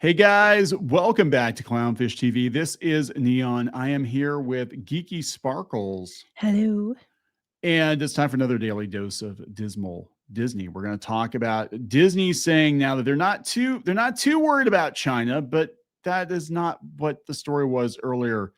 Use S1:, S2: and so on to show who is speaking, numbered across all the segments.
S1: Hey guys, welcome back to Clownfish TV. This is Neon. I am here with Geeky Sparkles,
S2: Hello.
S1: and it's time for another daily dose of dismal Disney. We're going to talk about Disney saying now that they're not too worried about China, but that is not what the story was earlier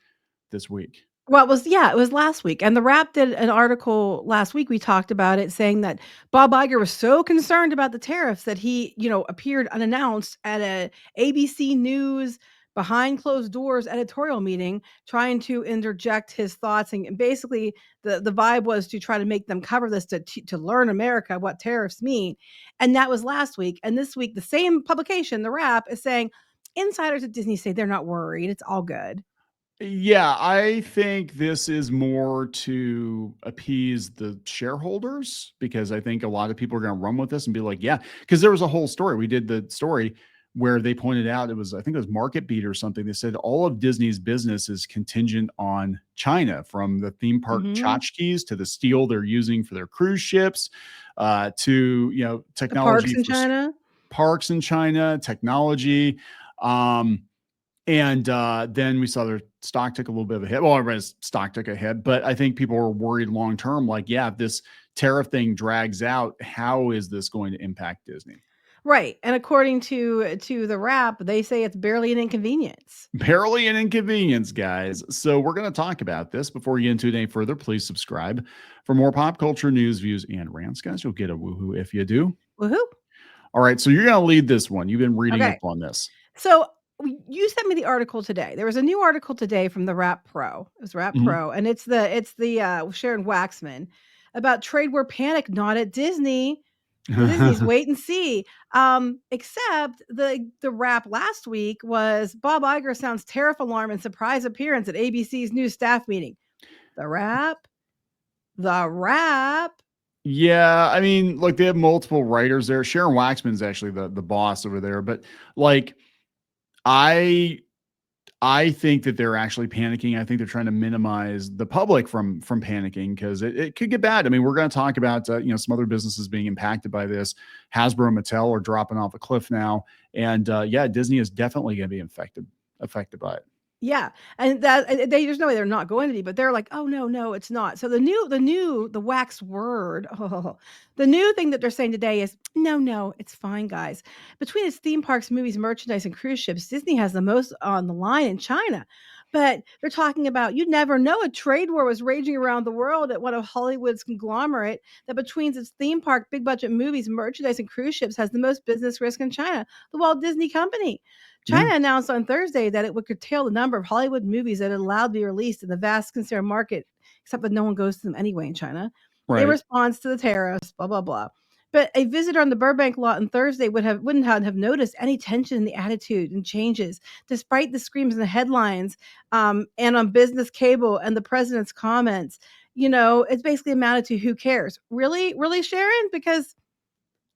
S1: this week.
S2: Well, it was last week, and The Wrap did an article last week. We talked about it, saying that Bob Iger was so concerned about the tariffs that he, appeared unannounced at a ABC News behind closed doors editorial meeting, trying to interject his thoughts, and basically the vibe was to try to make them cover this to learn America what tariffs mean, and that was last week. And this week, the same publication, The Wrap, is saying insiders at Disney say they're not worried; it's all good.
S1: Yeah, I think this is more to appease the shareholders because I think a lot of people are going to run with this and be like, yeah, because there was a whole story. We did the story where they pointed out I think it was Market Beat or something. They said all of Disney's business is contingent on China, from the theme park
S2: Mhm.
S1: tchotchkes to the steel they're using for their cruise ships, to
S2: The parks
S1: technology
S2: in
S1: for
S2: China?
S1: parks in China, technology. Um, and then we saw their stock took a little bit of a hit. Well, everybody's stock took a hit, but I think people are worried long term. Like, yeah, if this tariff thing drags out, how is this going to impact Disney?
S2: Right, and according to The Wrap, they say it's barely an inconvenience.
S1: Barely an inconvenience, guys. So we're going to talk about this. Before we get into it any further, please subscribe for more pop culture news, views, and rants, guys. You'll get a woohoo if you do.
S2: Woohoo.
S1: All right, so you're going to lead this one. You've been reading up
S2: Okay,
S1: on this.
S2: so you sent me the article today. There was a new article today from the Wrap Pro. It was Wrap
S1: Mhm.
S2: Pro, and it's the Sharon Waxman about trade war panic not at Disney. Disney's wait and see. Except the Wrap last week was Bob Iger sounds tariff alarm and surprise appearance at ABC's new staff meeting. The Wrap, the Wrap.
S1: Yeah, I mean, look, they have multiple writers there. Sharon Waxman's actually the boss over there, but like I I think that they're actually panicking. I think they're trying to minimize the public from panicking because it could get bad. I mean, we're going to talk about some other businesses being impacted by this. Hasbro and Mattel are dropping off a cliff now, and yeah, Disney is definitely going to be affected by it.
S2: Yeah, and there's no way they're not going to be, but they're like, "Oh, no, no, it's not." So the wax word, the new thing that they're saying today is, "No, no, it's fine, guys." Between its theme parks, movies, merchandise, and cruise ships, Disney has the most on the line in China. But they're talking about you'd never know a trade war was raging around the world at one of Hollywood's conglomerate that between its theme park, big budget movies, merchandise, and cruise ships has the most business risk in China, the Walt Disney Company.
S1: Yeah,
S2: China announced on Thursday that it would curtail the number of Hollywood movies that it allowed to be released in the vast consumer market, except that no one goes to them anyway in China, in
S1: right.
S2: response to the tariffs, blah, blah, blah. But a visitor on the Burbank lot on Thursday wouldn't have noticed any tension in the attitude and changes, despite the screams in the headlines, and on business cable and the president's comments. It's basically amounted to who cares? Really, really, Sharon? Because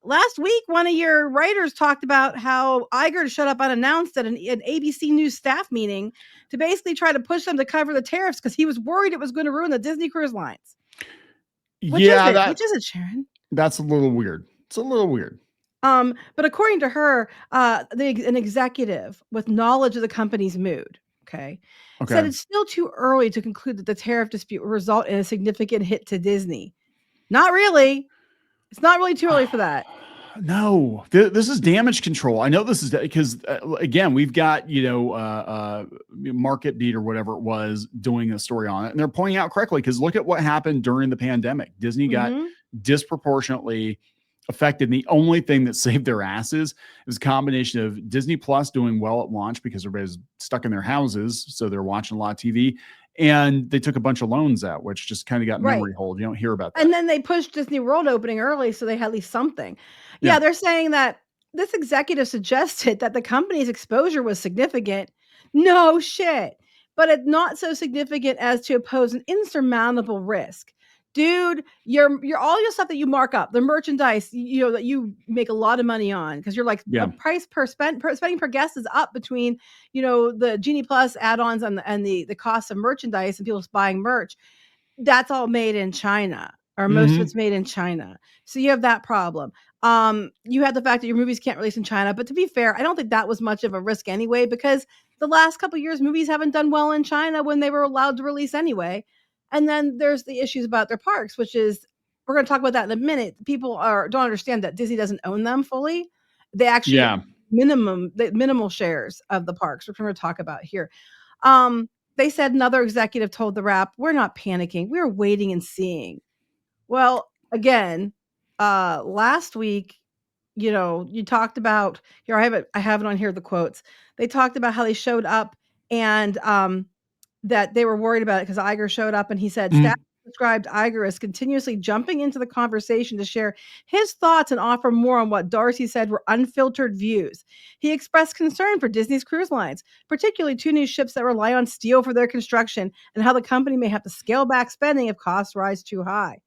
S2: last week, one of your writers talked about how Iger showed up unannounced at an ABC News staff meeting to basically try to push them to cover the tariffs because he was worried it was going to ruin the Disney Cruise Lines. Which is
S1: Yeah,
S2: it? Which is it, Sharon?
S1: that's a little weird. It's a little weird.
S2: But according to her, an executive with knowledge of the company's mood, okay, said
S1: Okay.
S2: it's still too early to conclude that the tariff dispute will result in a significant hit to Disney. Not really. It's not really too early for that.
S1: No, this is damage control. I know this is because again, we've got Market Beat or whatever it was doing a story on it, and they're pointing out correctly because look at what happened during the pandemic. Disney got
S2: Hmm.
S1: disproportionately affected. And the only thing that saved their asses was a combination of Disney Plus doing well at launch because everybody's stuck in their houses, so they're watching a lot of TV, and they took a bunch of loans out, which just kind of got
S2: Right.
S1: memory hold. You don't hear about that.
S2: And then they pushed Disney World opening early, so they had at least something.
S1: Yeah.
S2: Yeah, they're saying that this executive suggested that the company's exposure was significant. No shit. But it's not so significant as to pose an insurmountable risk. Dude, your all your stuff that you mark up, the merchandise, that you make a lot of money on because you're like the
S1: Yeah.
S2: price spending per guest is up between, the Genie Plus add-ons and the cost of merchandise and people buying merch. That's all made in China, or most of
S1: Hmm.
S2: it's made in China. So you have that problem. You had the fact that your movies can't release in China, but to be fair, I don't think that was much of a risk anyway, because the last couple of years movies haven't done well in China when they were allowed to release anyway. And then there's the issues about their parks, which is, we're going to talk about that in a minute. People don't understand that Disney doesn't own them fully. They actually
S1: Yeah.
S2: minimal shares of the parks, which we're going to talk about here. They said, another executive told the Wrap, "We're not panicking. We're waiting and seeing." Well, again, last week, you talked about here. I have it on here. The quotes. They talked about how they showed up, and that they were worried about it because Iger showed up, and he said staff
S1: Mhm.
S2: described Iger as continuously jumping into the conversation to share his thoughts and offer more on what Darcy said were unfiltered views. He expressed concern for Disney's cruise lines, particularly two new ships that rely on steel for their construction, and how the company may have to scale back spending if costs rise too high.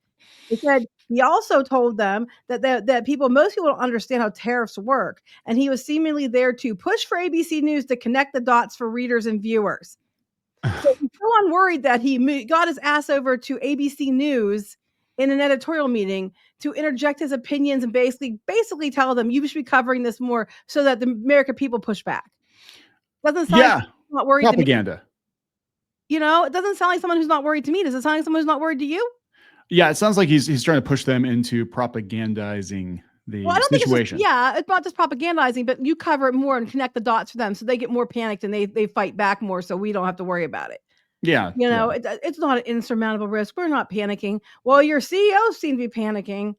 S2: He said he also told them that most people don't understand how tariffs work, and he was seemingly there to push for ABC News to connect the dots for readers and viewers. So he's so unworried that he got his ass over to ABC News in an editorial meeting to interject his opinions and basically tell them, you should be covering this more so that the American people push back. Doesn't sound like
S1: Yeah.
S2: he's not worried to me.
S1: Propaganda.
S2: It doesn't sound like someone who's not worried to me. Does it sound like someone who's not worried to you?
S1: Yeah, it sounds like he's trying to push them into propagandizing
S2: Well, I
S1: the
S2: don't think it's just,
S1: situation.
S2: it's not just propagandizing, but you cover it more and connect the dots for them so they get more panicked and they fight back more so we don't have to worry about it.
S1: Yeah, yeah.
S2: It's not an insurmountable risk. We're not panicking. Well, your CEOs seem to be panicking.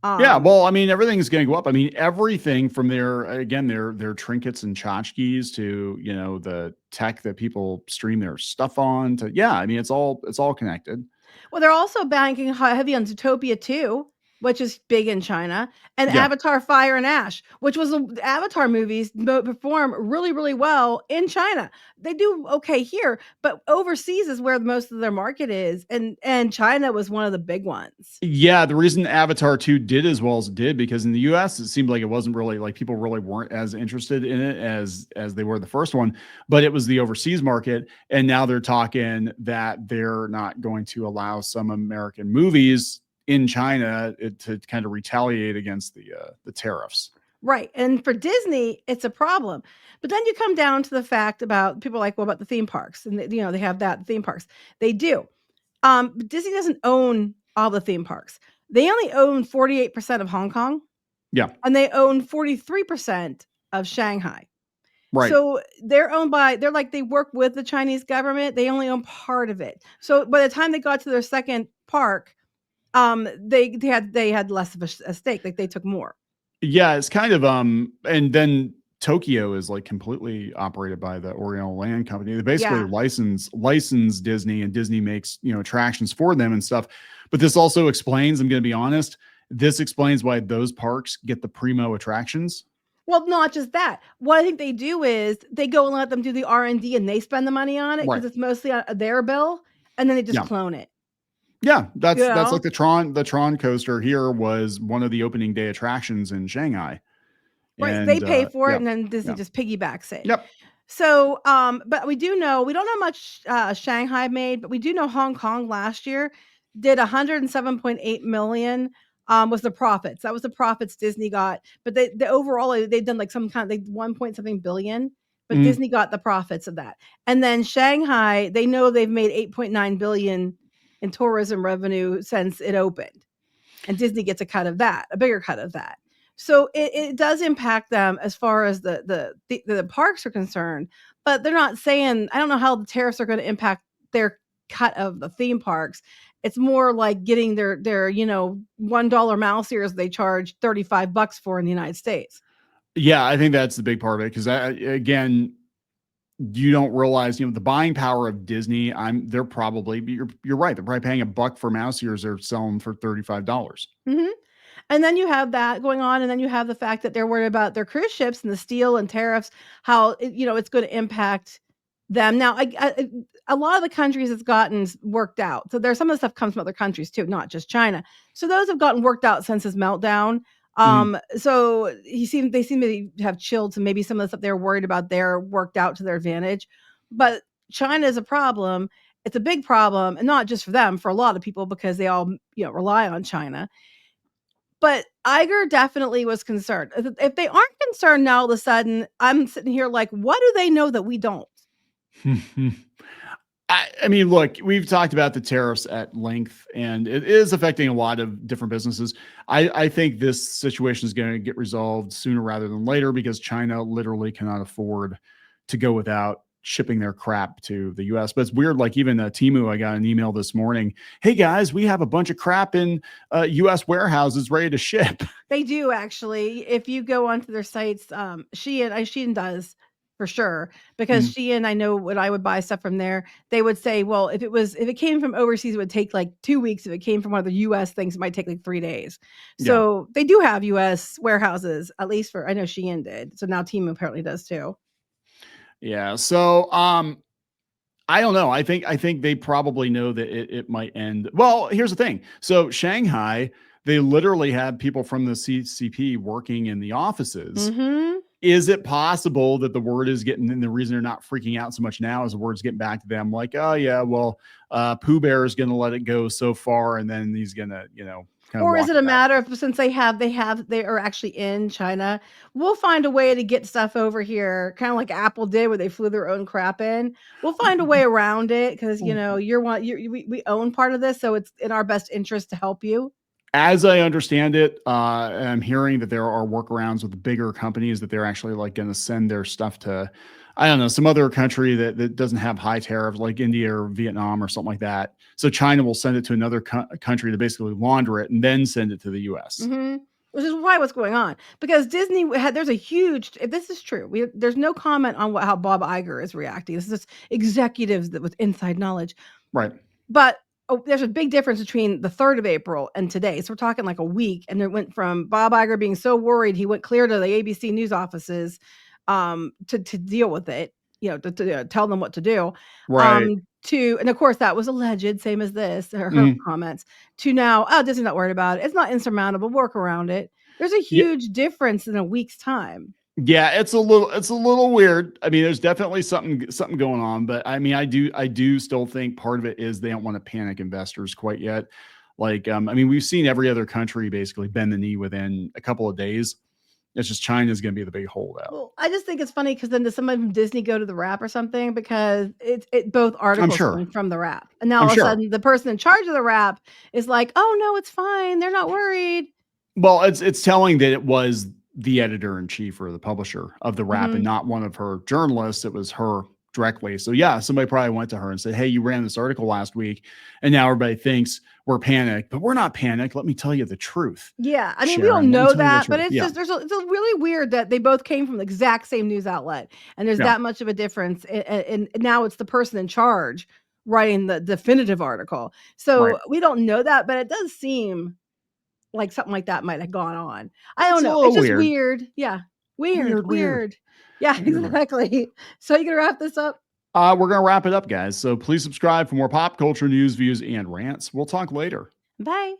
S1: Yeah, well, I mean, everything's going to go up. I mean, everything from their trinkets and tchotchkes to, the tech that people stream their stuff on to, yeah, I mean, it's all connected.
S2: Well, they're also banking heavy on Zootopia too, which is big in China, and
S1: Yeah.
S2: Avatar: Fire and Ash, which was the Avatar movies perform really, really well in China. They do okay here, but overseas is where most of their market is, and China was one of the big ones.
S1: Yeah, the reason Avatar 2 did as well as it did, because in the US it seemed like it wasn't really, like, people really weren't as interested in it as they were the first one, but it was the overseas market, and now they're talking that they're not going to allow some American movies in China to kind of retaliate against the tariffs.
S2: Right. And for Disney, it's a problem. But then you come down to the fact about people are like, well, about the theme parks? And they have that theme parks. They do. But Disney doesn't own all the theme parks. They only own 48% of Hong Kong,
S1: Yeah,
S2: and they own 43% of Shanghai.
S1: right.
S2: So they're like, they work with the Chinese government. They only own part of it. So by the time they got to their second park, they had less of a stake. Like they took more.
S1: Yeah, it's kind of and then Tokyo is like completely operated by the Oriental Land Company. They basically
S2: Yeah.
S1: license Disney, and Disney makes, attractions for them and stuff. But this also explains, I'm going to be honest, this explains why those parks get the primo attractions.
S2: Well, not just that. What I think they do is they go and let them do the R&D and they spend the money on it
S1: Right.
S2: because it's mostly on their bill, and then they just
S1: Yeah.
S2: clone it.
S1: Yeah,
S2: You
S1: that's
S2: know?
S1: like the Tron coaster here was one of the opening day attractions in Shanghai.
S2: Right. They
S1: And
S2: pay for it
S1: yeah.
S2: and then Disney
S1: Yeah.
S2: just piggybacks it.
S1: Yep.
S2: So, but we don't know how much Shanghai made, but we do know Hong Kong last year did 107.8 million. Was the profits. That was the profits Disney got. But the overall they've done like some kind of like 1 point something billion, but
S1: Mm.
S2: Disney got the profits of that. And then Shanghai, they know they've made 8.9 billion in tourism revenue since it opened. And Disney gets a bigger cut of that. So it does impact them as far as the parks are concerned, but they're not saying, I don't know how the tariffs are going to impact their cut of the theme parks. It's more like getting their $1 mouse ears they charge $35 for in the United States.
S1: Yeah, I think that's the big part of it, because again, you don't realize, the buying power of Disney. They're probably, you're right. They're probably paying $1 for mouse ears. They're selling for $35.
S2: Mm-hmm. And then you have that going on, and then you have the fact that they're worried about their cruise ships and the steel and tariffs, how it's going to impact them. Now, a lot of the countries it's gotten worked out. So there's some of the stuff comes from other countries too, not just China. So those have gotten worked out since his meltdown.
S1: Mm.
S2: So they seem to have chilled. So maybe some of the stuff they're worried about there worked out to their advantage. But China is a problem. It's a big problem, and not just for them, for a lot of people, because they all rely on China. But Iger definitely was concerned. If they aren't concerned now, all of a sudden, I'm sitting here like, what do they know that we don't?
S1: I mean, look, we've talked about the tariffs at length, and it is affecting a lot of different businesses. I think this situation is going to get resolved sooner rather than later because China literally cannot afford to go without shipping their crap to the US. But it's weird, like even Timu, I got an email this morning. Hey guys, we have a bunch of crap in US warehouses ready to ship.
S2: They do actually. If you go onto their sites, Shein does for sure, because
S1: Mhm.
S2: Shein, I know when I would buy stuff from there, they would say, well, if it came from overseas, it would take like 2 weeks. If it came from one of the US things, it might take like 3 days.
S1: Yeah.
S2: So they do have US warehouses, at least for I know Shein did. So now Team apparently does too.
S1: Yeah. So I don't know. I think they probably know that it might end. Well, here's the thing. So Shanghai, they literally have people from the CCP working in the offices.
S2: Mm-hmm.
S1: Is it possible that the word is getting, and the reason they're not freaking out so much now is the word's getting back to them like, oh yeah, well, Pooh Bear is going to let it go so far, and then he's going to, kind of
S2: Or is
S1: walk
S2: it
S1: it
S2: a
S1: back.
S2: matter of since they are actually in China, we'll find a way to get stuff over here, kind of like Apple did where they flew their own crap in. We'll find a way around it because we own part of this, so it's in our best interest to help you.
S1: As I understand it, I'm hearing that there are workarounds with the bigger companies that they're actually like going to send their stuff to, I don't know, some other country that doesn't have high tariffs, like India or Vietnam or something like that. So China will send it to another country to basically launder it and then send it to the U.S.
S2: Mhm. Which is why what's going on, because Disney had there's a huge if this is true, there's no comment on how Bob Iger is reacting. This is just executives that with inside knowledge.
S1: Right.
S2: But, there's a big difference between the 3rd of April and today. So we're talking like a week, and it went from Bob Iger being so worried, he went clear to the ABC News offices, to deal with it, to tell them what to do,
S1: Right.
S2: to and of course, that was alleged, same as this, her
S1: Mhm.
S2: comments, to now, "Oh, Disney's not worried about it. It's not insurmountable, work around it." There's a
S1: Yeah.
S2: huge difference in a week's time.
S1: Yeah, it's a little weird. I mean, there's definitely something going on, but I mean, I do still think part of it is they don't want to panic investors quite yet. Like, I mean, we've seen every other country basically bend the knee within a couple of days. It's just China's going to be the big holdout.
S2: Well, I just think it's funny because then does somebody from Disney go to the Wrap or something? Because it both
S1: I'm
S2: articles
S1: sure.
S2: coming from the Wrap, and now
S1: I'm
S2: all of a
S1: sure.
S2: sudden the person in charge of the Wrap is like, "Oh no, it's fine. They're not worried."
S1: Well, it's telling that it was the editor in chief or the publisher of the Wrap and
S2: Mhm.
S1: not one of her journalists. It was her directly. So yeah, somebody probably went to her and said, "Hey, you ran this article last week, and now everybody thinks we're panicked, but we're not panicked. Let me tell you the truth,
S2: Yeah, I mean, we don't
S1: Sharon. Let me
S2: know
S1: tell you the
S2: that, but
S1: truth."
S2: it's
S1: Yeah,
S2: just it's a really weird that they both came from the exact same news outlet, and there's
S1: yeah,
S2: that much of a difference, and now it's the person in charge writing the definitive article.
S1: right.
S2: So we don't know that, but it does seem like something like that might have gone on. I
S1: It's
S2: don't
S1: a
S2: know. It's
S1: little
S2: just
S1: weird,
S2: weird. Yeah. Weird,
S1: weird, weird,
S2: weird. Yeah,
S1: weird, weird.
S2: exactly. So you gonna wrap this up?
S1: We're gonna wrap it up, guys. So please subscribe for more pop culture news, views, and rants. We'll talk later.
S2: Bye.